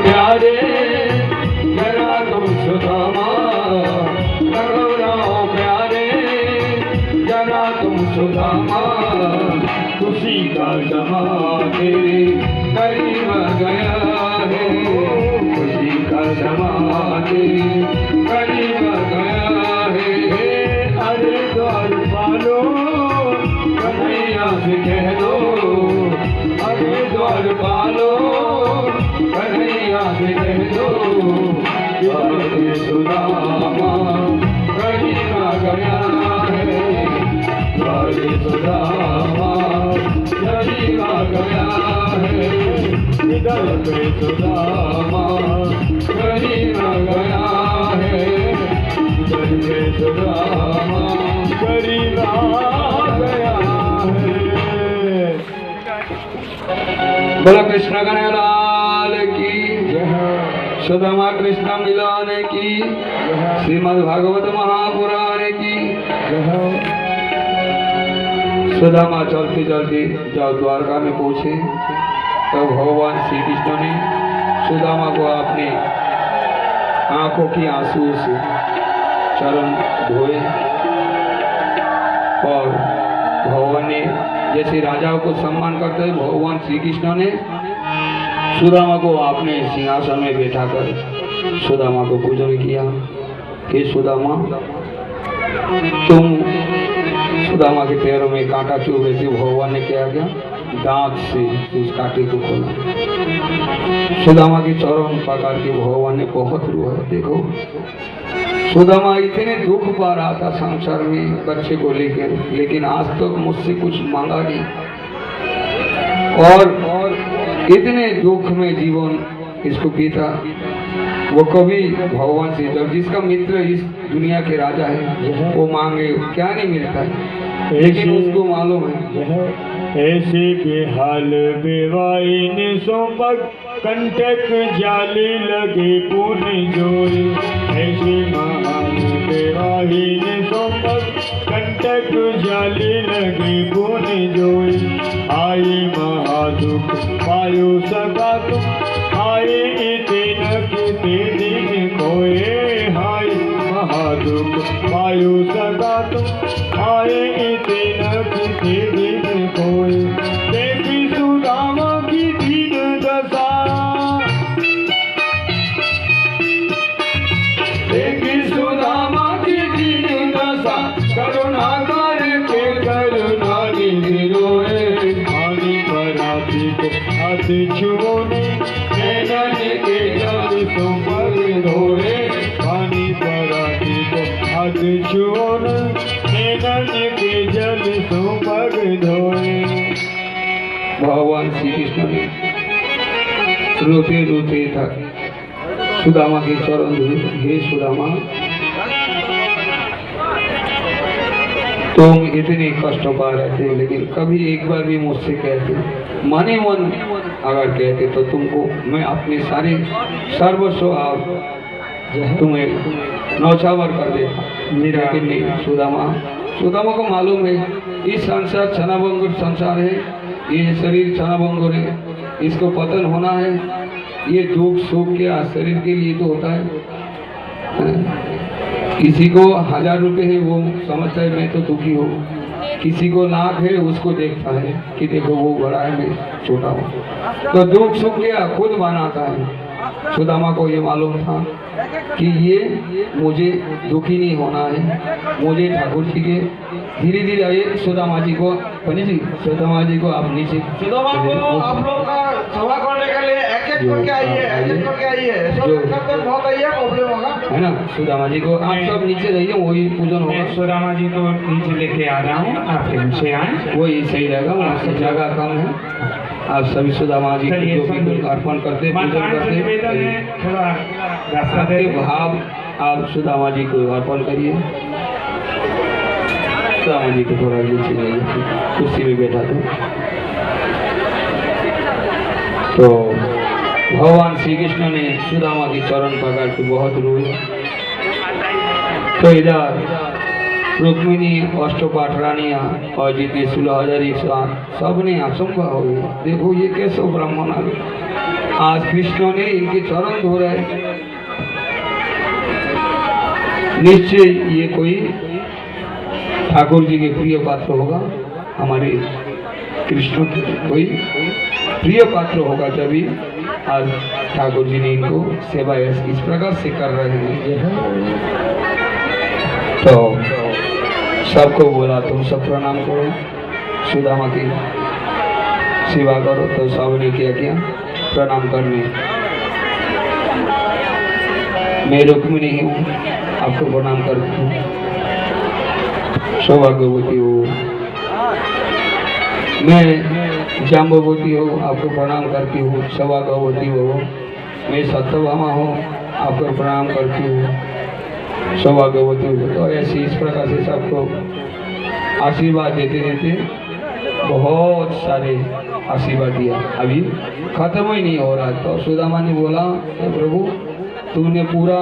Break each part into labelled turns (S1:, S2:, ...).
S1: प्यारे जरा तुम सुदामा रघुराम प्यारे जरा तुम सुदामा खुशी का समा तेरे करीब गया है खुशी का समा तेरे करीब गया है अरे द्वार पालो कन्हैया से कह दो अरे द्वार पालो कन्हैया से कह दो सुदामा करीब गया है सुदामा करीब गया है इधर पे सुदामा करीब गया है इधर पे सुदामा करीब गया है। बोला कृष्ण कन्हैया की सुदामा कृष्ण मिलान की श्रीमद् भागवत महापुराण की। सुदामा चलते चलते जब द्वारका में पहुंचे तब भगवान श्री कृष्ण ने सुदामा को अपने आंखों की आंसुओं से चरण धोए और भगवान ने जैसे राजाओं को सम्मान करते हैं भगवान श्री कृष्ण ने सुदामा को अपने सिंहासन में बैठा कर सुदामा को पूजन किया कि सुदामा तुम सुदामा के पैरों में कांटा चुभ रहे थे भगवान ने क्या किया दांत से उस कांटे को खोला सुदामा के चरण पकड़ के भगवान ने बहुत रोया। देखो सुदामा इतने दुख पा रहा था संसार में बच्चे को लेकर लेकिन आज तक मुझसे कुछ मांगा नहीं और इतने दुख में जीवन इसको बीता वो कभी भगवान से जब जिसका मित्र इस दुनिया के राजा है वो मांगे क्या नहीं मिलता है लेकिन उसको मालूम है
S2: ऐसे बेहाल बेवाइन सोपक कंटक जाली लगे पुन जोई ऐसे महान बेवाइन सोपक कंटक जाली लगे पुन जोई आई महादुख पायो सका तुम आए दिन कोए हाय महादुख पायो सका तुम आए दिन कोए देखी सुदामा की दीन दशा
S1: देखी सुदामा की दीन दशा करुणा कर के करुणा रोए
S2: पानी पराती को हाथ छुओने
S1: के जल सुपर धोए
S2: पानी पराती को हाथ छुओने के जल सुपर धोए।
S1: भगवान श्री कृष्ण ने रोते रोते था सुदामा के चरण धोए हे सुदामा तुम इतने कष्ट पा रहे थे लेकिन कभी एक बार भी मुझसे कहते मने मन अगर कहते तो तुमको मैं अपने सारे सर्वस्व तुम्हें नौछावर कर देता लेकिन नहीं सुदामा को मालूम है इस संसार क्षणभंगुर संसार है ये शरीर क्षणभंगुर है इसको पतन होना है ये दुख सुख क्या शरीर के लिए तो होता है किसी को 1000 रुपए है वो समझता है मैं तो दुखी हूँ किसी को लाख है उसको देखता है कि देखो वो बड़ा है मैं छोटा हूँ तो दुख सुख क्या खुद बनाता है सुदामा को ये मालूम था कि ये मुझे दुखी नहीं होना है मुझे ठाकुर जी के धीरे धीरे आइए सुदामा जी को पंडित जी सुदामा जी को आप नीचे
S3: सुदामा को आप लोग का सभा करने के लिए एक एक करके आइए बहुत आइए प्रॉब्लम होगा
S1: है ना सुदामा जी को आप सब नीचे रहिए वही पूजन होगा
S2: सुदामा जी को नीचे लेके आ रहा हूँ आप नीचे आए
S1: वही सही रहेगा वहाँ से जगह कम है आप सभी सुदामा जी को जो भी अर्पण करते पूजन करते भाव आप सुदामा जी को अर्पण करिए सुदामा जी को थोड़ा नीचे जाइए कुर्सी में बैठा तो भगवान श्री कृष्ण ने सुदामा की चरण पकड़ के बहुत रोए तो इधर रुक्मिणी अष्टपाठ रानियाँ और जितने 16,108 सब ने आशंका हो गई देखो ये कैसे ब्राह्मण आ गए आज कृष्ण ने इनके चरण धो रहे। निश्चय ये कोई ठाकुर जी के प्रिय पात्र होगा, हमारे कृष्ण के कोई प्रिय पात्र होगा, तभी आज ठाकुर जी ने इनको सेवा इस प्रकार से कर रहे हैं। तो सबको बोला तुम सब प्रणाम करो, सुदामा की सेवा करो। तो सबने क्या किया, प्रणाम करने। मैं रुक्मिणी हूँ, आपको प्रणाम करती हूँ। सौभाग्यवती हो, मैं जाम्बवती हूँ, आपको प्रणाम करती हूँ। सौभाग्यवती हो, मैं सत्यभामा हूँ, आपको प्रणाम करती हूँ। सौभाग्यवती हो। तो ऐसे इस प्रकार से सबको आशीर्वाद देते देते बहुत सारे आशीर्वाद दिया, अभी खत्म ही नहीं हो रहा। तो सुदामा ने बोला, प्रभु तुमने पूरा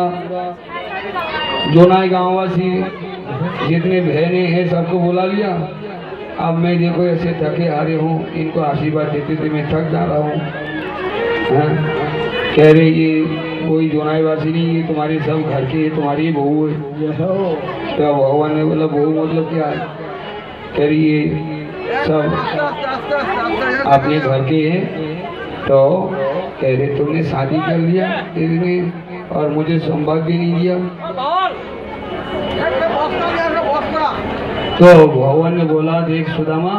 S1: जोनाई गांववासी जितने बहने हैं सबको बुला लिया। अब मैं देखो ऐसे थके हारे हूँ, इनको आशीर्वाद देते देते मैं थक जा रहा हूँ। कह रहे ये कोई जोनाई वासी नहीं, ये तुम्हारे सब घर के, तुम्हारी बहू है। तो भगवान ने बोला बहू मतलब क्या है? कह रही ये सब अपने घर के हैं। तो कह रहे तुमने शादी कर लिया तेरे ने, और मुझे संवाद भी नहीं दिया। तो भगवान ने बोला, देख सुदामा,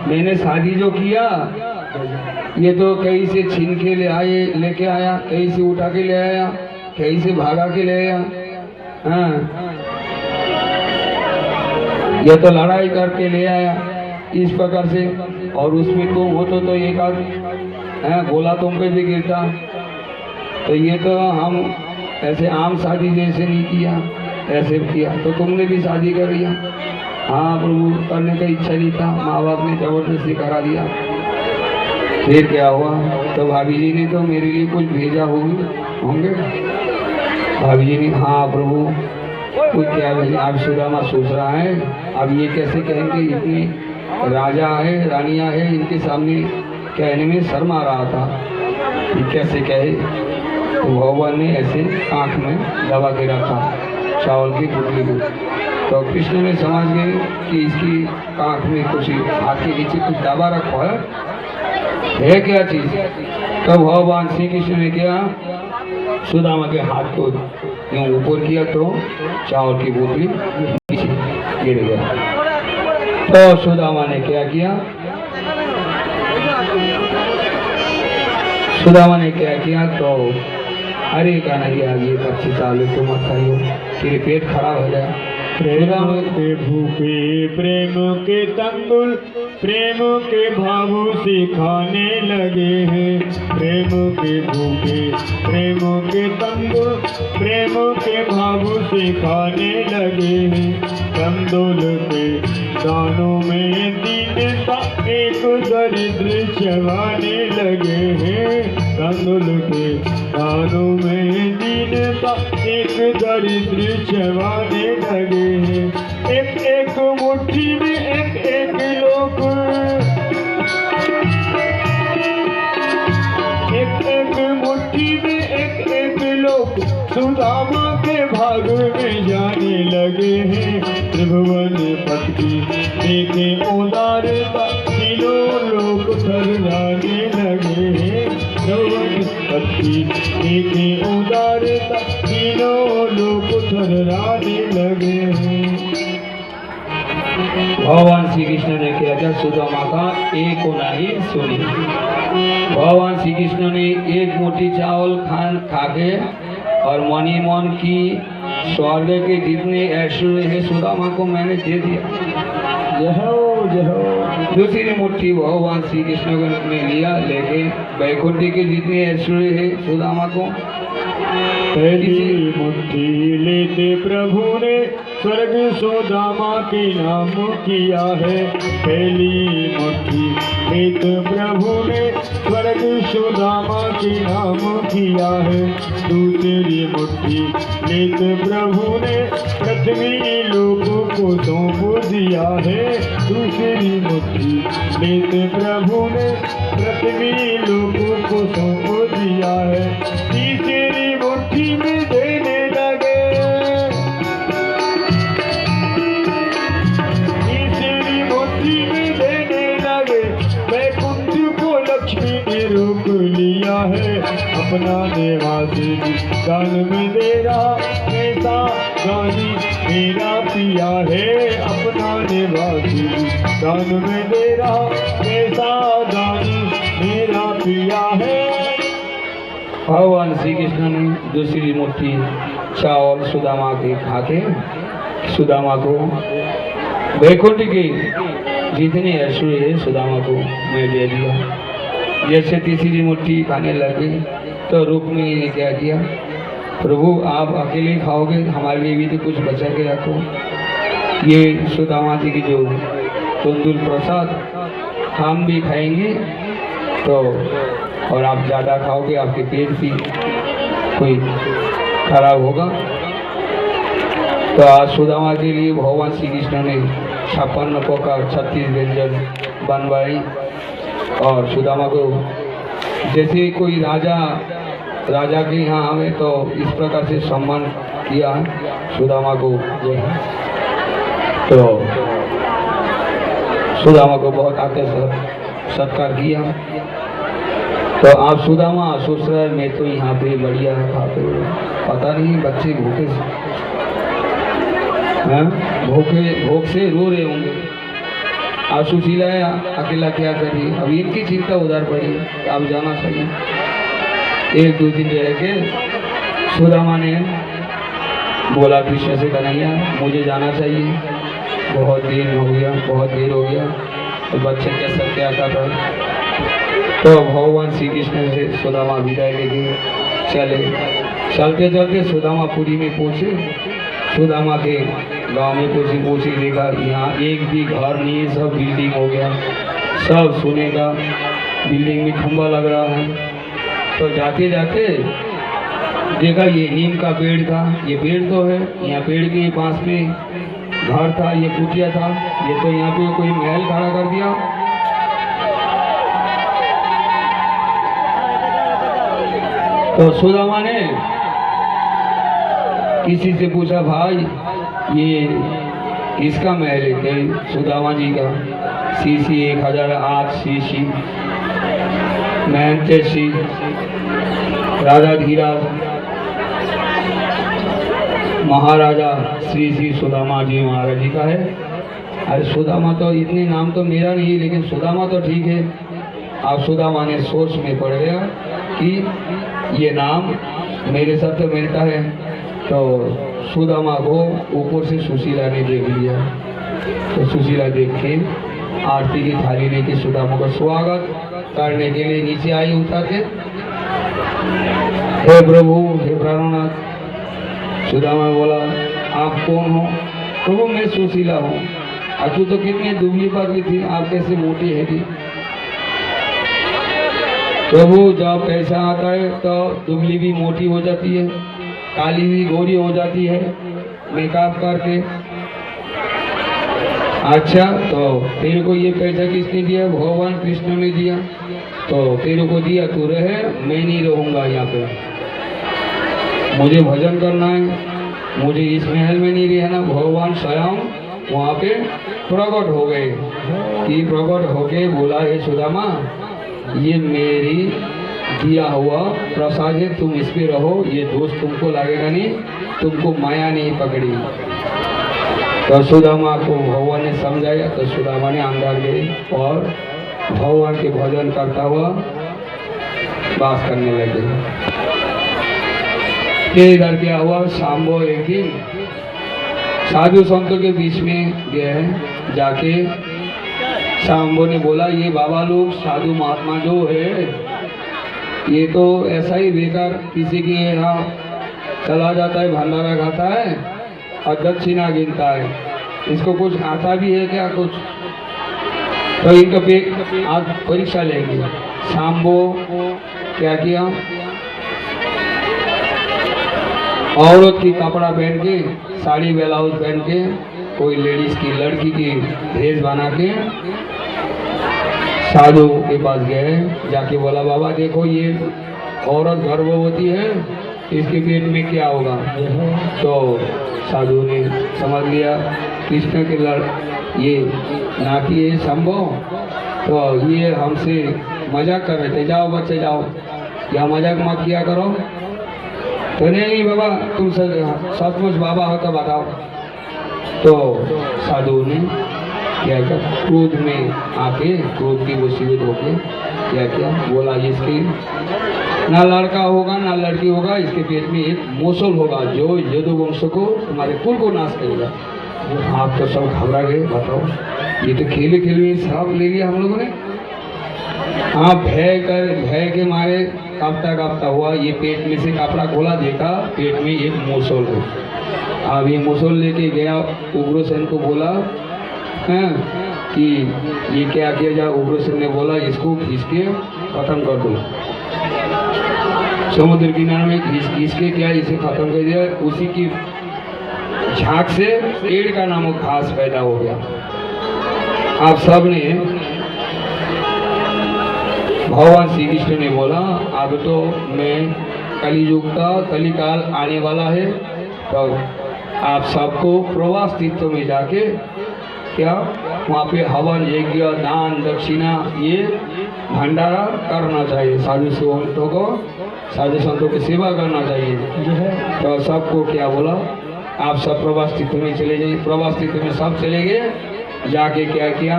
S1: मैंने शादी जो किया ये तो कहीं से छीन के लेके आया, कहीं से उठा के ले आया, कहीं से भागा के ले आया। हाँ, ये तो लड़ाई करके ले आया इस प्रकार से। और उसमें तुम हो तो एक आध गोला तुम पे भी गिरता। तो ये तो हम ऐसे आम शादी जैसे नहीं किया, ऐसे किया। तो तुमने भी शादी कर लिया। हाँ प्रभु, करने का इच्छा नहीं था, माँ बाप ने जबरदस्ती करा दिया। फिर क्या हुआ? तो भाभी जी ने तो मेरे लिए कुछ भेजा होंगे। भाभी जी ने, हाँ प्रभु कुछ क्या भेजा? आप सुदामा सोच रहा है, अब ये कैसे कहेंगे, इतने राजा है रानियाँ है, इनके सामने कहने में शर्म आ रहा था, ये कैसे कहे। तो भगवान ने ऐसे आँख में दबा के रखा चावल की पुतली को। तो कृष्ण ने समझ गए कि इसकी आँख में कुछ, हाथ के नीचे कुछ दबा रखा है क्या चीज। तब भगवान श्री कृष्ण ने क्या, सुदामा के हाथ को यूं ऊपर किया तो चावल की बोतली नीचे गिर गया। तो सुदामा ने क्या किया, सुदामा ने क्या किया, तो अरे कन्हैया ये कच्ची चावल तो मत खाइयो, तेरे पेट खराब हो जाए।
S4: प्रेम के भूखे प्रेम के तंगुल, प्रेम के भावु सिखाने लगे हैं। प्रेम के भूखे प्रेम के तंगुल, प्रेम के भावु सिखाने लगे हैं। कंदोल के दानों में दीनता एक दरिद्र चबाने लगे हैं। कंदोल के दानों में दीनता एक दरिद्र चबाने लगे हैं। एक एक मुट्ठी में एक एक लोग, एक एक मुट्ठी में एक एक लोग सुदामा के भाग में जाने लगे हैं। त्रिभुवन पति देखे उदारता, तीनों लोग थर्राने लगे हैं। त्रिभुवन पति देखे उदारता, तीनों लोग थर्राने लगे हैं।
S1: भगवान श्री कृष्ण ने क्या किया, सुदामा का एक नहीं सुनी। भगवान श्री कृष्ण ने एक मुट्ठी चावल खा के और मनी मन की स्वर्ग के जितने ऐश्वर्य है सुदामा को मैंने दे दिया। दूसरी मुट्ठी भगवान श्री कृष्ण ने लिया, लेके वैकुंठी के जितने ऐश्वर्य है सुदामा को।
S4: पहली मुट्ठी लेते प्रभु ने स्वर्ग सुदामा के नाम किया है। पहली मुट्ठी लेते प्रभु ने स्वर्ग सुदामा के नाम किया है। दूसरी मुट्ठी लेते प्रभु ने पृथ्वी लोगों को सौंप दिया है। दूसरी मुट्ठी लेते प्रभु ने पृथ्वी लोगों को सौंप दिया किया है, तीसरी मुट्ठी में देने लगे, तीसरी मुट्ठी में देने लगे। वैकुंठ को लक्ष्मी ने रोक लिया है, अपना निवासी दान में दे रहा, कैसा दानी मेरा पिया है, अपना निवासी दान में दे रहा, कैसा दानी मेरा पिया है।
S1: भगवान श्री कृष्ण ने दूसरी मुट्ठी चावल सुदामा के खाके सुदामा को वैकुंठ के जितने ऐश्वर्य है सुदामा को मैं दे दिया। जैसे तीसरी मुट्ठी खाने लगे तो रुक्मिणी ने क्या किया, प्रभु आप अकेले खाओगे, हमारे लिए भी तो कुछ बचा के रखो। ये सुदामा जी की जो तंदूर प्रसाद हम भी खाएंगे तो, और आप ज़्यादा खाओगे आपके पेट भी कोई खराब होगा। तो आज सुदामा के लिए भगवान श्री कृष्ण ने 56 प्रकार 36 व्यंजन बनवाई और सुदामा को जैसे कोई राजा के यहाँ आवे तो इस प्रकार से सम्मान किया सुदामा को जो है। तो सुदामा को बहुत आदर सत्कार किया। तो आप सुदामा सोच रहे मैं तो यहाँ पे बढ़िया खाते हुए, पता नहीं बच्चे भूख से रो रहे होंगे। आप सुशीला अकेला क्या करिए, अब इनकी चिंता उधर पड़ी, आप जाना चाहिए। एक दो दिन रह के सुदामा ने बोला कृष्ण से, कन्हैया मुझे जाना चाहिए, बहुत देर हो गया, तो बच्चे कैसा क्या कर रहे। तो भगवान श्री कृष्ण से सुदामा विदाई लेके चले। चलते चलते सुदामापुरी में पहुँचे। सुदामा के गांव में पहुँचे देखा यहाँ एक भी घर नहीं है, सब बिल्डिंग हो गया, सब सोने का बिल्डिंग में खंभा लग रहा है। तो जाते जाते देखा ये नीम का पेड़ था, ये पेड़ तो है, यहाँ पेड़ के पास में घर था, ये कुटिया था, ये तो यहाँ पे कोई महल खड़ा कर दिया। तो सुदामा ने किसी से पूछा, भाई ये किसका महल है? क्या सुदामा जी का। सीसी 1008 सीसी मैनचेसी राजा धीराज महाराजा श्री श्री सुदामा जी महाराज जी का है। अरे सुदामा तो इतने नाम तो मेरा नहीं, लेकिन सुदामा तो ठीक है। आप सुदामा ने सोच में पड़ गया कि ये नाम मेरे साथ तो मिलता है। तो सुदामा को ऊपर से सुशीला ने देख लिया। तो सुशीला देख के आरती की थाली लेके सुदामा का स्वागत करने के लिए नीचे आई उतर के। हे प्रभु, हे प्राणनाथ। सुदामा बोला, आप कौन हो? प्रभु मैं सुशीला हूँ। तू तो कितनी दुबली पतली थी, आप कैसे मोटी है थी? प्रभु जब पैसा आता है तो दुबली भी मोटी हो जाती है, काली भी गोरी हो जाती है मेकअप करके। अच्छा, तो तेरे को ये पैसा किसने दिया? भगवान कृष्ण ने दिया। तो तेरे को दिया, तू रहे, मैं नहीं रहूँगा यहाँ पे। मुझे भजन करना है, मुझे इस महल में नहीं रहना। भगवान स्वयं वहाँ पे प्रकट हो गए कि प्रकट होके बोला, हे सुदामा, ये मेरी दिया हुआ प्रसाद है, तुम इस पे रहो, ये दोष तुमको लगेगा नहीं, तुमको माया नहीं पकड़ी। तो सुदामा को भगवान ने समझाया। तो सुदामा ने अंदर गए और भगवान के भजन करता हुआ वास करने लगे। इधर क्या हुआ, शाम्बो एक दिन साधु संतों के बीच में गए। जाके शाम्बो ने बोला, ये बाबा लोग साधु महात्मा जो है, ये तो ऐसा ही बेकार किसी के यहाँ चला जाता है, भंडारा खाता है और दक्षिणा गिनता है। इसको कुछ आता भी है क्या कुछ? तो इनका आज परीक्षा लेंगे। शाम्बो क्या किया, औरत की कपड़ा पहन के, साड़ी ब्लाउज पहन के, कोई लेडीज की लड़की की ड्रेस बना के साधु के पास गए। जाके बोला, बाबा देखो ये औरत गर्भवती है, इसके पेट में क्या होगा? तो साधु ने समझ लिया कृष्ण के ये नाती है संभव, तो ये हमसे मजाक कर रहे थे, जाओ बच्चे जाओ, या मजाक मत किया करो। तो नहीं बाबा, तुम सचमुच बाबा हो तो बताओ। तो साधु ने क्या क्या क्रोध में आके, क्रोध की मुसीबत होके क्या क्या बोला, इसके ना लड़का होगा ना लड़की होगा, इसके पेट में एक मूसल होगा जो यदुवंश को, तुम्हारे कुल को नाश करेगा। आप तो सब घबरा गए, बताओ ये तो खेले खेले श्राप ले लिया हम लोगों ने। आप भय के मारे कांपता हुआ ये पेट में से कपड़ा खोला, देखा पेट में एक मूसल है। अब ये मूसल लेके गया, उग्रसेन को बोला कि ये क्या किया जाए। उग्रसेन ने बोला इसको खींच के खत्म कर दो, समुद्र किनारे में खींच के क्या इसे खत्म कर दिया। उसी की झांक से पेड़ का नामक घास पैदा हो गया। आप सब ने, भगवान श्री कृष्ण ने बोला अब तो मैं कलियुग का कलिकाल आने वाला है, तो आप सबको प्रवास तीर्थ में जाके क्या वहाँ पे हवन यज्ञ दान दक्षिणा ये भंडारा करना चाहिए, साधु संतों की सेवा करना चाहिए। तो सबको क्या बोला, आप सब प्रवास तीर्थ में चले जाइए। प्रवास तीर्थ में सब चले गए, जाके क्या किया,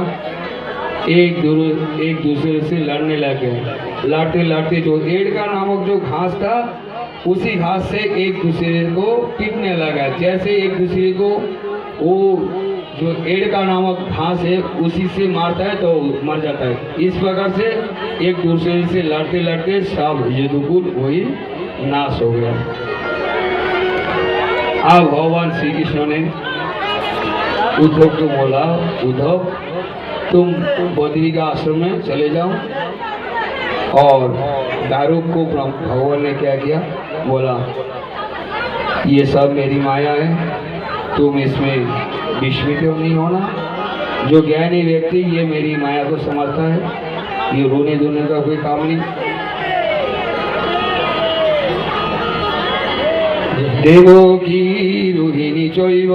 S1: एक दूसरे से लड़ने लगे। लड़ते लड़ते जो एड़ का नामक जो घास था, उसी घास से एक दूसरे को पीटने लगा। जैसे एक दूसरे को वो जो एड़ का नामक घास है उसी से मारता है तो मर जाता है। इस प्रकार से एक दूसरे से लड़ते लड़ते सब यदुकुल वही नाश हो गया। अब भगवान श्री कृष्ण ने उद्धव को बोला, उद्धव तुम बद्री का आश्रम में चले जाओ। और दारुक को भगवान ने क्या किया, बोला ये सब मेरी माया है, तुम इसमें विस्मित नहीं होना। जो ज्ञानी व्यक्ति ये मेरी माया को समझता है, ये रोने धोने का कोई काम नहीं। देवो की रोहिणी चैव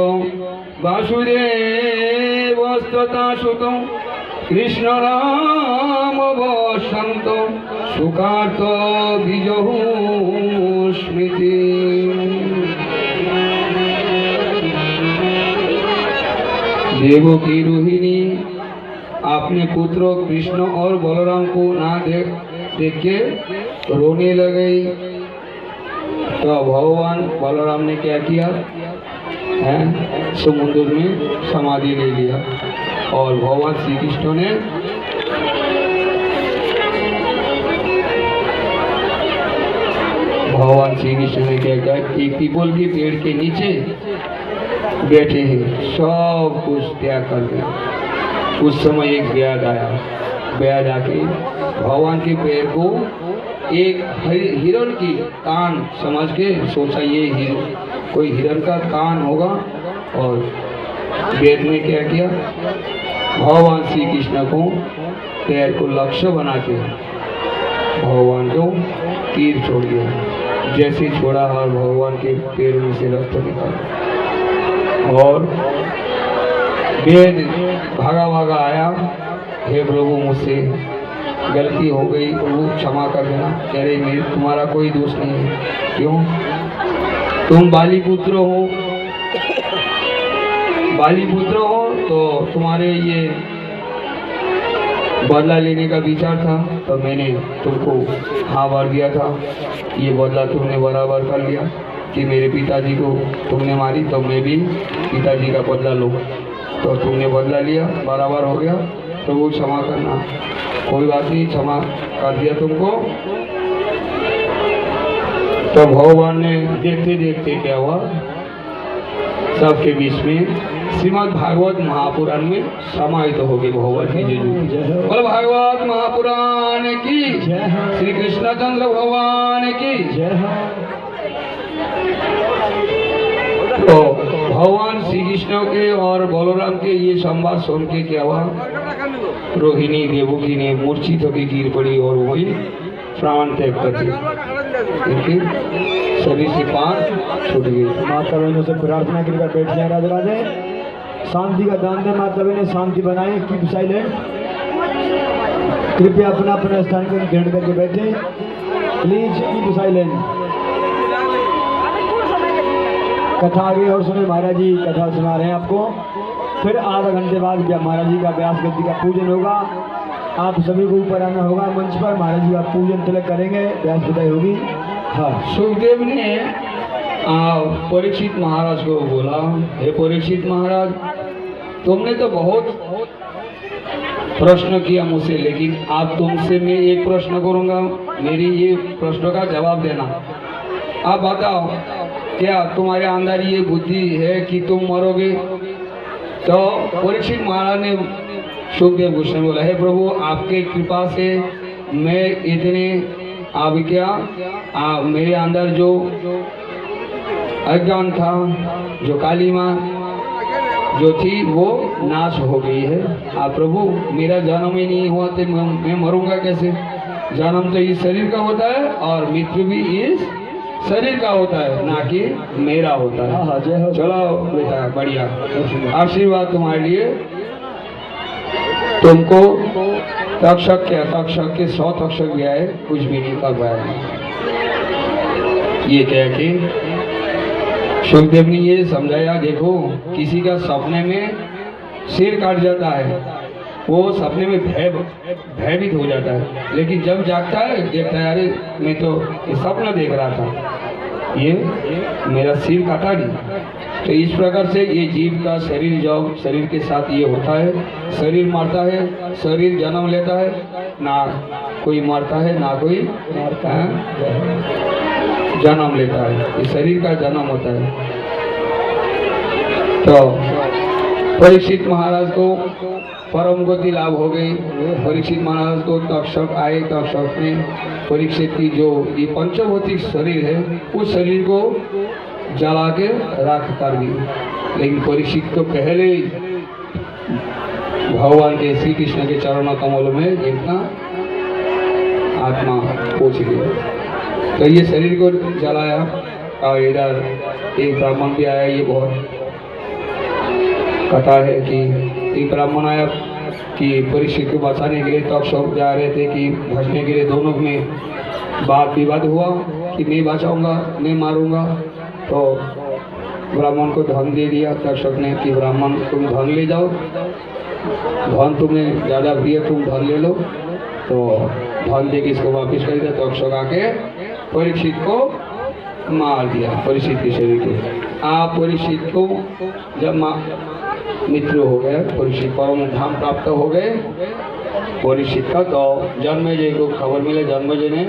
S1: वासुदेवस्तथा सुतौ कृष्ण राम वसंत सुखार्थ बीजहु स्मृति। देवो की रोहिणी अपने पुत्रों कृष्ण और बलराम को ना देख के रोने लगे। तो भगवान बलराम ने क्या किया है, समुद्र में समाधि ले लिया। और भगवान श्री कृष्ण ने क्या किया, एक पीपल के पेड़ के नीचे बैठे हैं, सब कुछ त्याग कर दिया। उस समय एक व्याध आया, व्याध आके भगवान के पैर को एक हिरण की कान समझ के सोचा ये कोई हिरण का कान होगा। और वेद ने क्या किया, भगवान श्री कृष्ण को पैर को लक्ष्य बना के भगवान को तीर छोड़ दिया। जैसे छोड़ा और भगवान के पैर में से रक्त निकाला। और वेद भागा भागा आया, हे प्रभु मुझसे गलती हो गई, प्रभु क्षमा कर देना। कह रहे मेरे तुम्हारा कोई दोष नहीं है, क्यों, तुम बाली पुत्र हो, तो तुम्हारे ये बदला लेने का विचार था, तो मैंने तुमको हाँ भर दिया था। ये बदला तुमने बराबर कर लिया कि मेरे पिताजी को तुमने मारी, तो मैं भी पिताजी का बदला लूँ। तो तुमने बदला लिया, बराबर हो गया, तो वो क्षमा करना। कोई बात नहीं, क्षमा कर दिया तुमको। तो भगवान ने देखते देखते क्या हुआ, सबके बीच में श्रीमद् भागवत महापुराण में समाहित हो गए भगवान की जय। बोल भागवत महापुराण की, श्री कृष्णचंद्र भगवान की जय। तो भगवान श्री कृष्ण के और बलराम के ये संवाद सुन के क्या हुआ, रोहिणी देवकी ने मूर्छित होकर गिर पड़ी और वही प्राण त्याग कर दिया। इनकी शरीर से पांव छूट गई।
S4: माता बहनों से प्रार्थना करके बैठ जाए। राधे राधे। शांति का दान दें। माता बहनें शांति बनाएं। Keep silent. कृपया अपना अपना स्थान पर ग्रहण करके बैठे। Please keep silent. कथा आगे और सुने। महाराज जी कथा सुना रहे हैं आपको। फिर आधा घंटे बाद महाराज जी का व्यास गद्दी का पूजन होगा। आप सभी को ऊपर आना होगा मंच पर। महाराज जी का पूजन तिलक करेंगे। व्यास विदाई होगी। हाँ।
S1: सुखदेव ने परीक्षित महाराज को बोला, हे परीक्षित महाराज, तुमने तो बहुत प्रश्न किया मुझसे, लेकिन आप तुमसे मैं एक प्रश्न करूंगा, मेरी ये प्रश्न का जवाब देना। आप बताओ, क्या तुम्हारे अंदर ये बुद्धि है कि तुम मरोगे? तो परीक्षित महाराज ने सुखदेव गोस्वामी ने बोला, हे प्रभु, आपके कृपा से मैं इतने मेरे अंदर जो अज्ञान था, जो काली माँ जो थी वो नाश हो गई है। आप प्रभु, मेरा जन्म ही नहीं हुआ तो मैं मरूंगा कैसे? जन्म तो इस शरीर का होता है और मृत्यु भी इस शरीर का होता है, ना कि मेरा होता है। चलो बेटा, बढ़िया आशीर्वाद तुम्हारे लिए। तुमको तक्षक के 100 तक्षक भी आए, कुछ भी नहीं कर पाया। ये कह के सुखदेव ने ये समझाया, देखो किसी का सपने में सिर काट जाता है, वो सपने में भयभीत हो जाता है, लेकिन जब जागता है देखता है, अरे मैं तो ये सपना देख रहा था, ये मेरा सिर काटा नहीं। तो इस प्रकार से ये जीव का शरीर जब शरीर के साथ ये होता है, शरीर मरता है, शरीर जन्म लेता है, ना कोई मरता है ना कोई जन्म लेता है, ये शरीर का जन्म होता है। तो परीक्षित महाराज को परम गति लाभ हो गई। परीक्षित महाराज को तक्षक आए, तक्षक ने परीक्षित की जो ये पंचभौतिक शरीर है उस शरीर को जला के राख कर दी, लेकिन परीक्षित तो पहले ही भगवान के श्री कृष्ण के चरणों कमलों में इतना आत्मा पहुंच गई। तो ये शरीर को जलाया और इधर एक ब्राह्मण भी आया। ये बहुत कथा है कि एक ब्राह्मण आया कि परीक्षित को बचाने के लिए तक्षक जा रहे थे कि भजने के लिए, दोनों में बात विवाद हुआ कि मैं बचाऊंगा, मैं मारूंगा। तो ब्राह्मण को धन दे दिया तक्षक ने कि ब्राह्मण तुम धन ले जाओ, धन तुम्हें ज़्यादा प्रिय, तुम धन ले लो। तो धन दे के इसको वापिस कर दिया। तक्षक आके परीक्षित को मार दिया, परीक्षित के शरीर को। आप परीक्षित को जब मृत्यु हो गए, परीक्षित परम धाम प्राप्त हो गए परीक्षित का, तो जन्मेजय को खबर मिले। जन्मेजय ने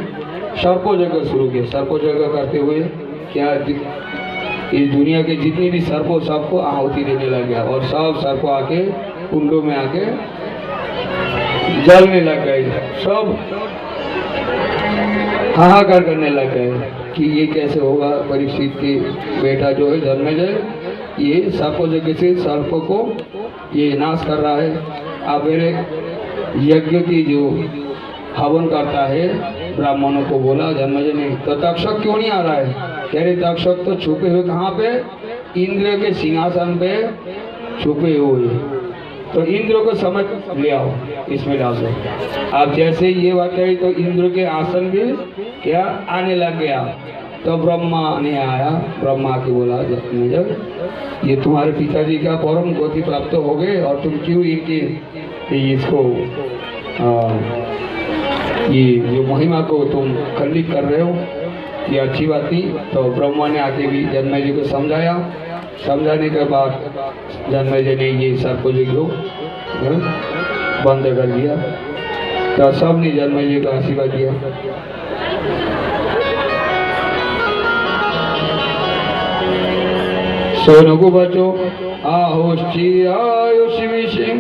S1: सर्पोयज्ञ शुरू किया। सर्पोयज्ञ करते हुए क्या इस दुनिया के जितनी भी सर्पों सबको आहुति देने लग गया, और सब सर्पों आके कुंडों में आके जलने लग गए। सब हाहाकार करने लग गए कि ये कैसे होगा। परीक्षित की बेटा जो है जन्मेजय, ये सर्पोयज्ञ से सर्पों को ये नाश कर रहा है। अब मेरे यज्ञ की जो हवन करता है ब्राह्मणों को बोला जन्मेजय ने, तो तक्षक क्यों नहीं आ रहा है? कह रहे तक्षक तो छुपे हुए कहाँ पे? इंद्र के सिंहासन पे छुपे हुए। तो इंद्र को समझ ले आओ, इसमें डाल दो। अब जैसे ये बात कही तो इंद्र के आसन भी क्या आने लग गया। तो ब्रह्मा ने आया, ब्रह्मा के बोला जन्मेजय, ये तुम्हारे पिताजी का परम गति प्राप्त हो गए और तुम क्यों इनके इसको ये जो महिमा को तुम खंडित कर रहे हो, ये अच्छी बात नहीं। तो ब्रह्मा ने आके भी जन्मेजय को समझाया। समझाने के बाद जन्मेजय ने ये सर्पोयज्ञ को बंद कर दिया। तो सब ने जन्मेजय को आशीर्वाद दिया। सोनू को बचो आहुष्टि आयुषि विषि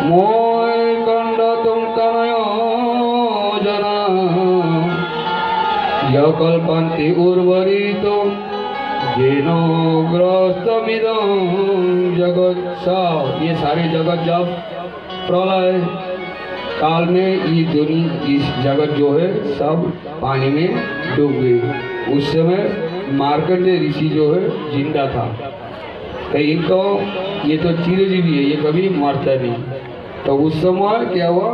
S1: मोय कंड तुम तनयो जना यकल्पन्ति उर्वरितो जेनो ग्रस्तमिदं जगत सा। ये सारे जगत जब प्रलय काल में ये दुनिया इस जगत जो है सब पानी में डूब गई। उस समय मार्कंडेय ऋषि जो है जिंदा था, तो इनको ये तो चिरजीवी है, ये कभी मरता नहीं। तो उस समय क्या हुआ,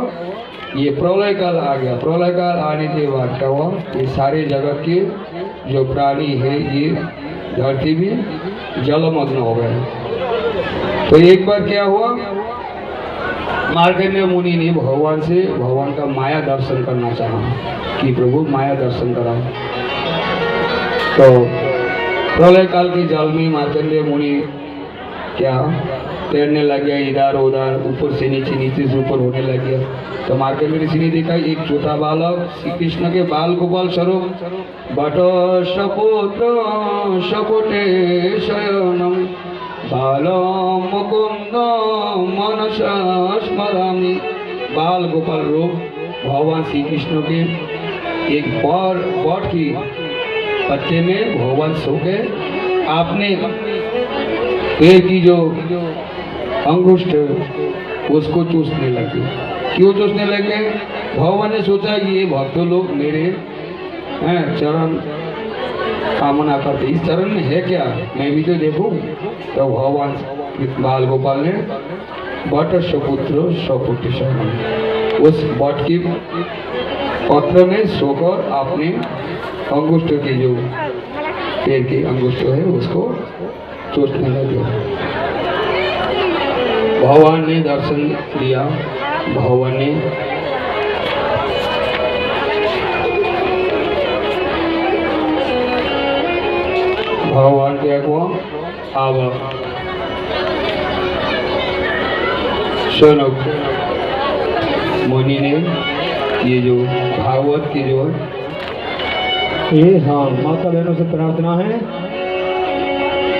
S1: ये प्रलय काल आ गया। प्रलय काल आने के बाद क्या हुआ, ये सारे जगत के जो प्राणी है ये धरती भी जलमग्न हो गए। तो एक बार क्या हुआ, मार्कंडेय मुनि ने भगवान से भगवान का माया दर्शन करना चाहा कि प्रभु माया दर्शन कराओ। तो प्रलय काल के जल में मार्कंडेय मुनि क्या तैरने लग गया, इधर उधर ऊपर से नीचे नीचे से ऊपर होने लग गया। तो मार्कंडेय ऋषि ने देखा एक छोटा बालक श्री कृष्ण के बाल गोपाल स्वरूप बट सपुत्र सपुटे शयनम बालम मुकुंद मनसा स्मरामि। बाल गोपाल रूप भगवान श्री कृष्ण के एक बट की पत्ते में भगवान सो के आपने पैर की जो अंगुष्ठ उसको चूसने लगे। क्यों चूसने लगे, भगवान ने सोचा ये भक्त लोग मेरे चरण कामना करते, इस चरण में है क्या, मैं भी तो देखूं। तो भगवान बाल गोपाल ने बट सपुत्र सपुत्र शरण उस बट की पत्र में सोकर अपने अंगुष्ठ के जो पैर के अंगुष्ठ है उसको चूसने लगे। भगवान ने दर्शन दिया। भगवान ने भगवान क्या हुआ, अब सुनो मुनि ने ये जो भागवत की जो
S4: ये हाँ माता बहनों से प्रार्थना है,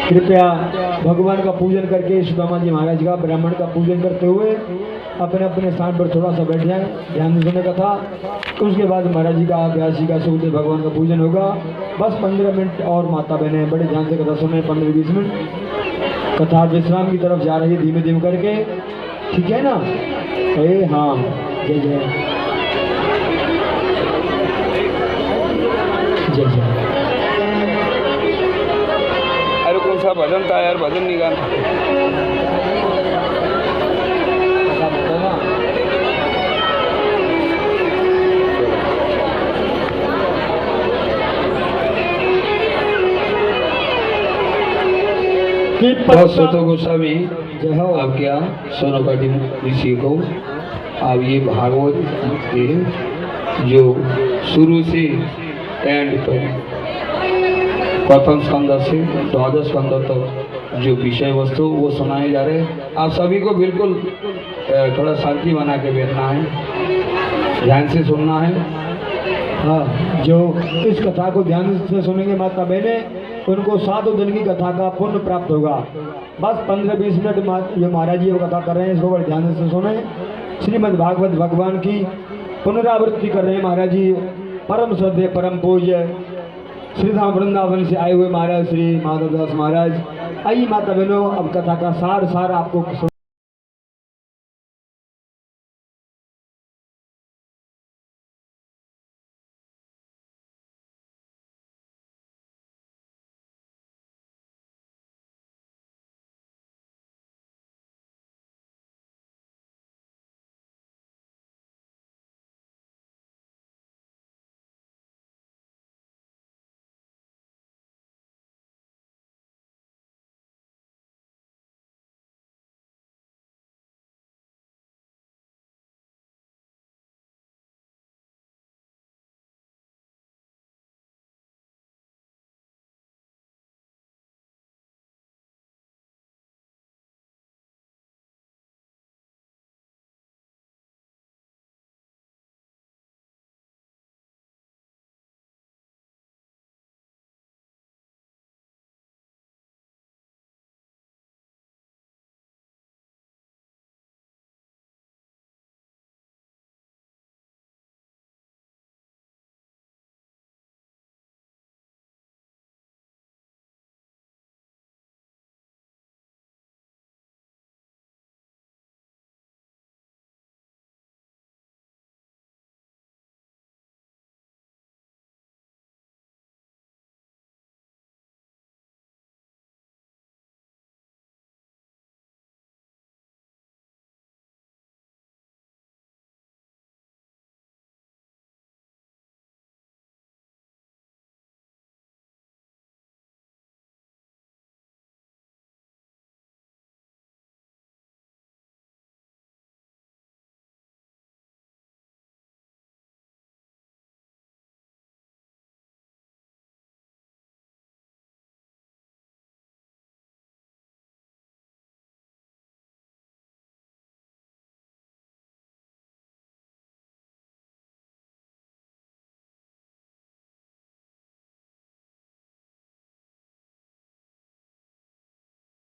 S4: कृपया भगवान का पूजन करके सुदामा जी महाराज का ब्राह्मण का पूजन करते हुए अपने अपने स्थान पर थोड़ा सा बैठ जाएं, ध्यान से सुनने कथा। उसके बाद महाराज जी का व्यास जी का सुखदेव भगवान का पूजन होगा। बस 15 मिनट और माता बहनें बड़े ध्यान से कथा सुने, 15-20 मिनट कथा विश्राम की तरफ जा रही है धीमे धीमे करके, ठीक है ना। हाँ जय जय जय जय।
S1: अरे कौन सा भजन था यार, भजन नहीं गाना। बहुत सोतो गोस्वामी अब क्या सोनोकाटी ऋषि को अब ये भागवत के जो शुरू से एंड तक प्रथम स्कंद से 12 स्कंद तक जो विषय वस्तु वो सुनाए जा रहे हैं। आप सभी को बिल्कुल थोड़ा शांति बना के बैठना है, ध्यान से सुनना है।
S4: हाँ, जो इस कथा को ध्यान से सुनेंगे माता बहने उनको 7 दिन की कथा का पुण्य प्राप्त होगा। बस 15-20 मिनट जो महाराज जी वो कथा कर रहे हैं इसको बड़े ध्यान से सुने। श्रीमद् भागवत भगवान की पुनरावृत्ति कर रहे हैं महाराज जी। परम श्रद्धेय परम पूज्य श्रीधाम वृंदावन से आए हुए महाराज श्री माधवदास महाराज। आइए माता बहनों अब कथा का सार आपको